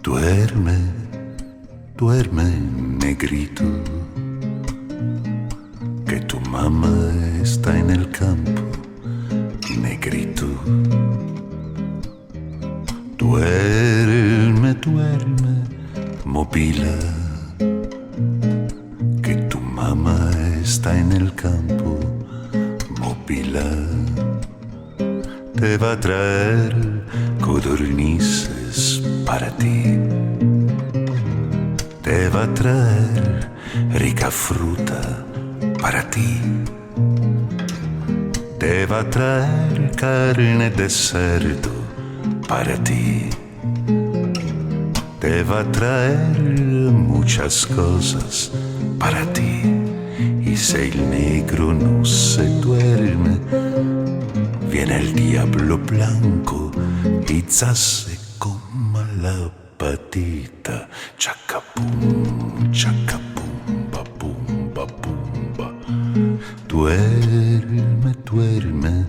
Duerme, duerme, negrito, que tu mamá está en el campo, negrito. Duerme, duerme, movila, que tu mamá está en el campo, movila. Te va a traer codornices para ti. Te va a traer rica fruta para ti. Te va a traer carne de cerdo para ti. Te va a traer muchas cosas para ti. Y si el negro no se duerme, viene el diablo blanco y se coma la patita. Chacapum, chacapumba, pumba, pumba. Duerme, duerme,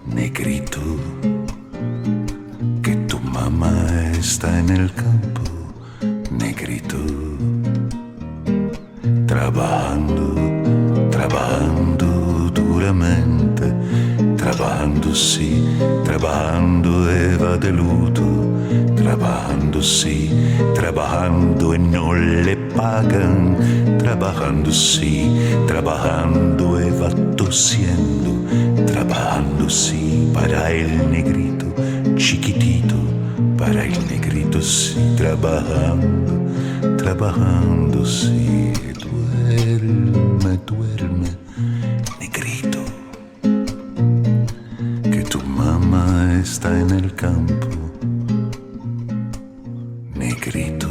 negrito, que tu mamá está en el campo, negrito. Trabajando, trabajando duramente, trabajando sí, trabajando Eva de luto, trabajando sí, trabajando y no le pagan, trabajando sí, trabajando Eva tosiendo, trabajando sí para el negrito chiquitito, para el negrito sí, trabajando, trabajando sí. Duerme, duerme, negrito, que tu mamá está en el campo, negrito.